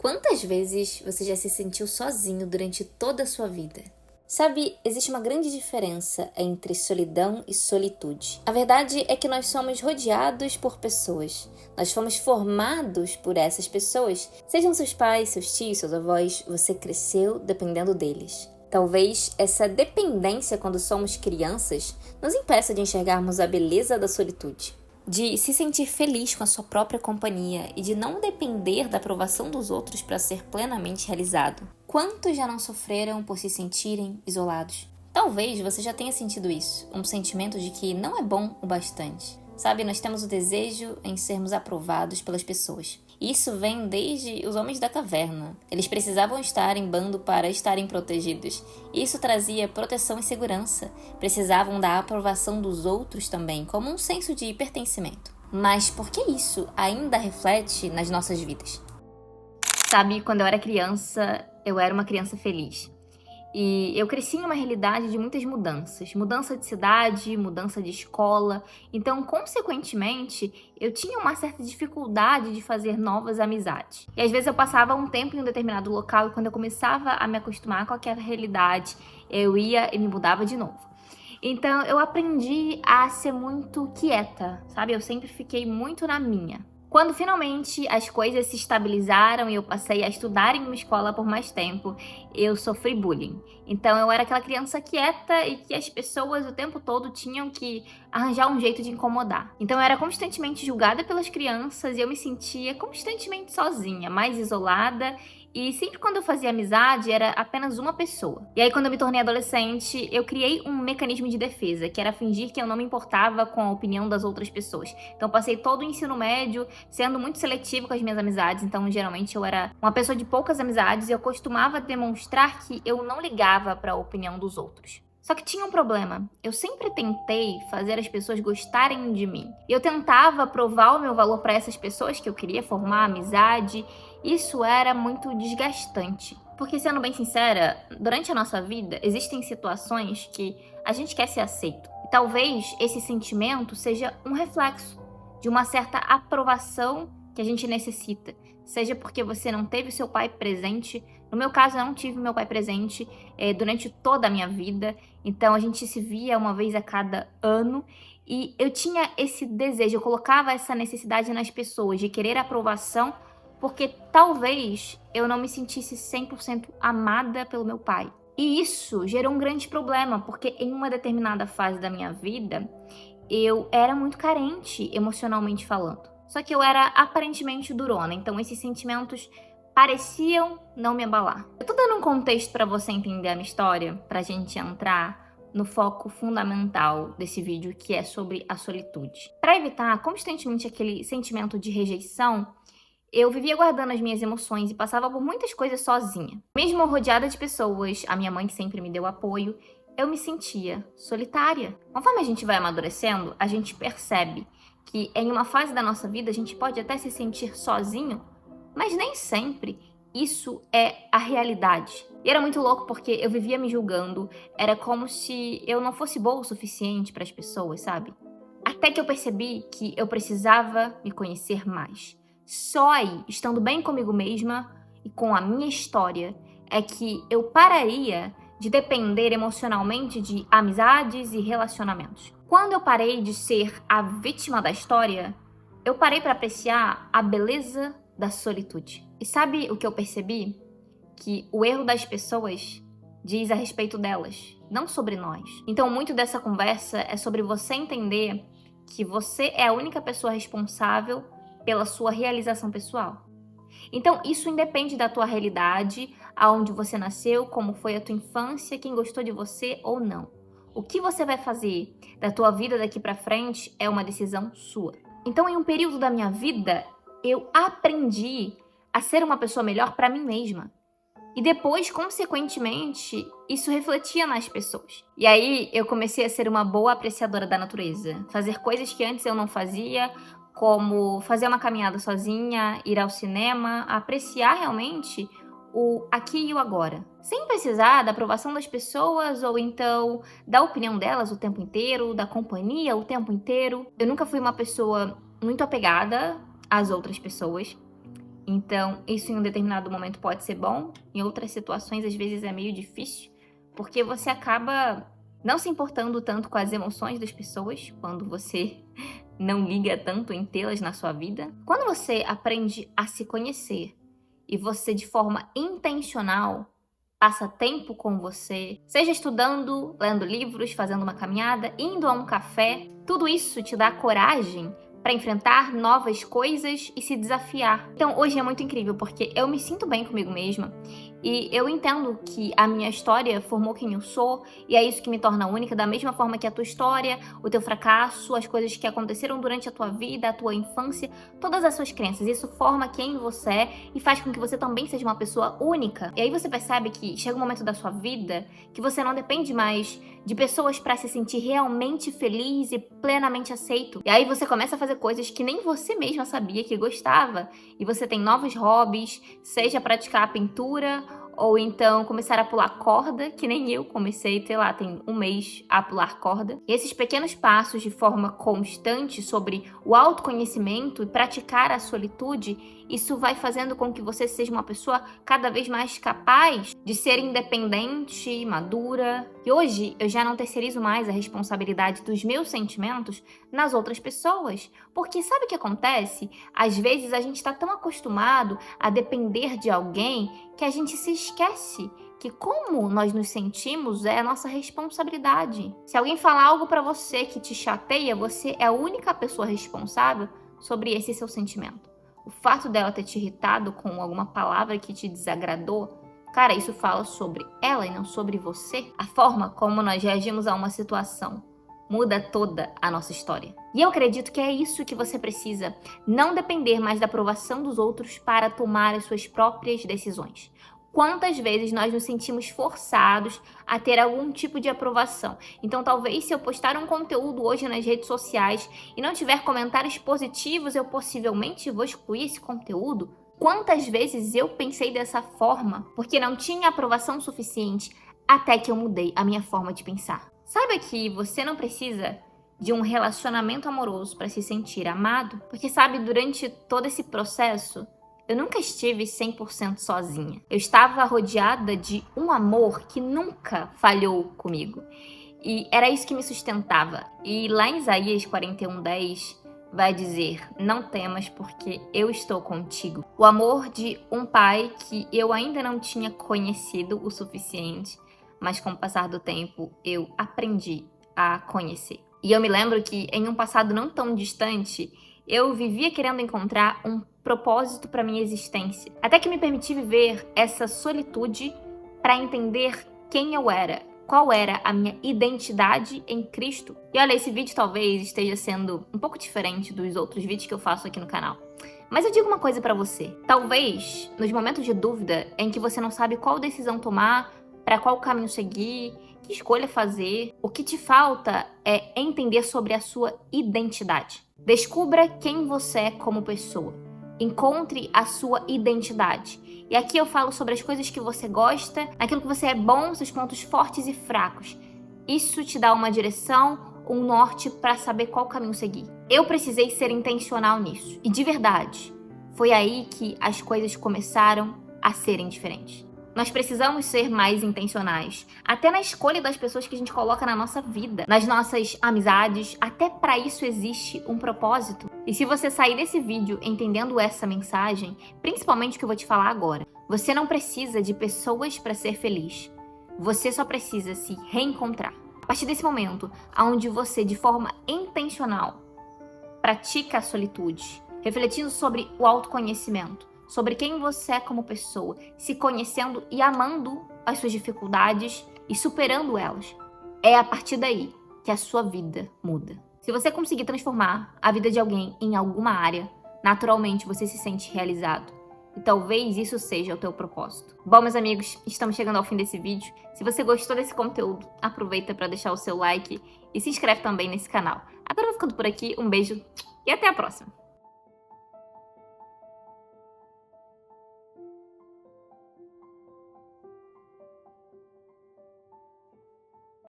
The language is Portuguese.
Quantas vezes você já se sentiu sozinho durante toda a sua vida? Sabe, existe uma grande diferença entre solidão e solitude. A verdade é que nós somos rodeados por pessoas. Nós fomos formados por essas pessoas. Sejam seus pais, seus tios, seus avós, você cresceu dependendo deles. Talvez essa dependência quando somos crianças nos impeça de enxergarmos a beleza da solitude, de se sentir feliz com a sua própria companhia e de não depender da aprovação dos outros para ser plenamente realizado. Quantos já não sofreram por se sentirem isolados? Talvez você já tenha sentido isso, um sentimento de que não é bom o bastante. Sabe, nós temos o desejo em sermos aprovados pelas pessoas. Isso vem desde os homens da caverna. Eles precisavam estar em bando para estarem protegidos. Isso trazia proteção e segurança. Precisavam da aprovação dos outros também, como um senso de pertencimento. Mas por que isso ainda reflete nas nossas vidas? Sabe, quando eu era criança, eu era uma criança feliz. E eu cresci em uma realidade de muitas mudanças. Mudança de cidade, mudança de escola. Então, consequentemente, eu tinha uma certa dificuldade de fazer novas amizades. E às vezes eu passava um tempo em um determinado local e quando eu começava a me acostumar com aquela realidade, eu ia e me mudava de novo. Então, eu aprendi a ser muito quieta, sabe? Eu sempre fiquei muito na minha. Quando finalmente as coisas se estabilizaram e eu passei a estudar em uma escola por mais tempo, eu sofri bullying. Então eu era aquela criança quieta e que as pessoas o tempo todo tinham que arranjar um jeito de incomodar. Então eu era constantemente julgada pelas crianças e eu me sentia constantemente sozinha, mais isolada. E sempre quando eu fazia amizade, era apenas uma pessoa. E aí, quando eu me tornei adolescente, eu criei um mecanismo de defesa, que era fingir que eu não me importava com a opinião das outras pessoas. Então, passei todo o ensino médio sendo muito seletivo com as minhas amizades. Então, geralmente, eu era uma pessoa de poucas amizades e eu costumava demonstrar que eu não ligava para a opinião dos outros. Só que tinha um problema. Eu sempre tentei fazer as pessoas gostarem de mim. Eu tentava provar o meu valor para essas pessoas que eu queria formar amizade. Isso era muito desgastante. Porque, sendo bem sincera, durante a nossa vida, existem situações que a gente quer ser aceito. E talvez esse sentimento seja um reflexo de uma certa aprovação que a gente necessita. Seja porque você não teve o seu pai presente. No meu caso, eu não tive meu pai presente durante toda a minha vida. Então, a gente se via uma vez a cada ano. E eu tinha esse desejo, eu colocava essa necessidade nas pessoas de querer aprovação, porque talvez eu não me sentisse 100% amada pelo meu pai. E isso gerou um grande problema, porque em uma determinada fase da minha vida, eu era muito carente emocionalmente falando. Só que eu era aparentemente durona, então esses sentimentos pareciam não me abalar. Eu tô dando um contexto para você entender a minha história, pra gente entrar no foco fundamental desse vídeo, que é sobre a solitude. Para evitar constantemente aquele sentimento de rejeição, eu vivia guardando as minhas emoções e passava por muitas coisas sozinha. Mesmo rodeada de pessoas, a minha mãe que sempre me deu apoio, eu me sentia solitária. Conforme a gente vai amadurecendo, a gente percebe que em uma fase da nossa vida a gente pode até se sentir sozinho, mas nem sempre isso é a realidade. E era muito louco porque eu vivia me julgando, era como se eu não fosse boa o suficiente para as pessoas, sabe? Até que eu percebi que eu precisava me conhecer mais. Só aí, estando bem comigo mesma e com a minha história, é que eu pararia de depender emocionalmente de amizades e relacionamentos. Quando eu parei de ser a vítima da história, eu parei para apreciar a beleza da solitude. E sabe o que eu percebi? Que o erro das pessoas diz a respeito delas, não sobre nós. Então, muito dessa conversa é sobre você entender que você é a única pessoa responsável pela sua realização pessoal. Então, isso independe da tua realidade, aonde você nasceu, como foi a tua infância, quem gostou de você ou não. O que você vai fazer da tua vida daqui pra frente é uma decisão sua. Então, em um período da minha vida, eu aprendi a ser uma pessoa melhor pra mim mesma. E depois, consequentemente, isso refletia nas pessoas. E aí, eu comecei a ser uma boa apreciadora da natureza. Fazer coisas que antes eu não fazia, como fazer uma caminhada sozinha, ir ao cinema, apreciar realmente o aqui e o agora. Sem precisar da aprovação das pessoas ou então da opinião delas o tempo inteiro, da companhia o tempo inteiro. Eu nunca fui uma pessoa muito apegada às outras pessoas. Então, isso em um determinado momento pode ser bom, em outras situações às vezes é meio difícil, porque você acaba não se importando tanto com as emoções das pessoas quando você não liga tanto em tê-las na sua vida. Quando você aprende a se conhecer e você de forma intencional passa tempo com você, seja estudando, lendo livros, fazendo uma caminhada, indo a um café, tudo isso te dá coragem para enfrentar novas coisas e se desafiar. Então hoje é muito incrível porque eu me sinto bem comigo mesma e eu entendo que a minha história formou quem eu sou e é isso que me torna única, da mesma forma que a tua história, o teu fracasso, as coisas que aconteceram durante a tua vida, a tua infância, todas as suas crenças. Isso forma quem você é e faz com que você também seja uma pessoa única. E aí você percebe que chega um momento da sua vida que você não depende mais de pessoas para se sentir realmente feliz e plenamente aceito. E aí você começa a fazer coisas que nem você mesma sabia que gostava. E você tem novos hobbies, seja praticar a pintura ou então começar a pular corda, que nem eu comecei, sei lá, tem um mês a pular corda. E esses pequenos passos de forma constante sobre o autoconhecimento e praticar a solitude, isso vai fazendo com que você seja uma pessoa cada vez mais capaz de ser independente, madura. E hoje eu já não terceirizo mais a responsabilidade dos meus sentimentos nas outras pessoas. Porque sabe o que acontece? Às vezes a gente está tão acostumado a depender de alguém que a gente se esquece que como nós nos sentimos é a nossa responsabilidade. Se alguém falar algo pra você que te chateia, você é a única pessoa responsável sobre esse seu sentimento. O fato dela ter te irritado com alguma palavra que te desagradou, cara, isso fala sobre ela e não sobre você. A forma como nós reagimos a uma situação muda toda a nossa história. E eu acredito que é isso que você precisa, não depender mais da aprovação dos outros para tomar as suas próprias decisões. Quantas vezes nós nos sentimos forçados a ter algum tipo de aprovação? Então, talvez se eu postar um conteúdo hoje nas redes sociais e não tiver comentários positivos, eu possivelmente vou excluir esse conteúdo. Quantas vezes eu pensei dessa forma porque não tinha aprovação suficiente até que eu mudei a minha forma de pensar. Saiba que você não precisa de um relacionamento amoroso para se sentir amado, porque sabe, durante todo esse processo, eu nunca estive 100% sozinha. Eu estava rodeada de um amor que nunca falhou comigo. E era isso que me sustentava. E lá em Isaías 41:10 vai dizer: não temas porque eu estou contigo. O amor de um pai que eu ainda não tinha conhecido o suficiente, mas com o passar do tempo eu aprendi a conhecer. E eu me lembro que em um passado não tão distante, eu vivia querendo encontrar um propósito para minha existência, até que me permiti viver essa solitude para entender quem eu era, qual era a minha identidade em Cristo. E olha, esse vídeo talvez esteja sendo um pouco diferente dos outros vídeos que eu faço aqui no canal. Mas eu digo uma coisa para você, talvez nos momentos de dúvida em que você não sabe qual decisão tomar, para qual caminho seguir, que escolha fazer, o que te falta é entender sobre a sua identidade. Descubra quem você é como pessoa. Encontre a sua identidade. E aqui eu falo sobre as coisas que você gosta, aquilo que você é bom, seus pontos fortes e fracos. Isso te dá uma direção, um norte para saber qual caminho seguir. Eu precisei ser intencional nisso. E de verdade, foi aí que as coisas começaram a serem diferentes. Nós precisamos ser mais intencionais, até na escolha das pessoas que a gente coloca na nossa vida, nas nossas amizades, até para isso existe um propósito. E se você sair desse vídeo entendendo essa mensagem, principalmente o que eu vou te falar agora, você não precisa de pessoas para ser feliz, você só precisa se reencontrar. A partir desse momento, onde você, de forma intencional, pratica a solitude, refletindo sobre o autoconhecimento, sobre quem você é como pessoa, se conhecendo e amando as suas dificuldades e superando elas. É a partir daí que a sua vida muda. Se você conseguir transformar a vida de alguém em alguma área, naturalmente você se sente realizado. E talvez isso seja o teu propósito. Bom, meus amigos, estamos chegando ao fim desse vídeo. Se você gostou desse conteúdo, aproveita para deixar o seu like e se inscreve também nesse canal. Agora eu vou ficando por aqui, um beijo e até a próxima!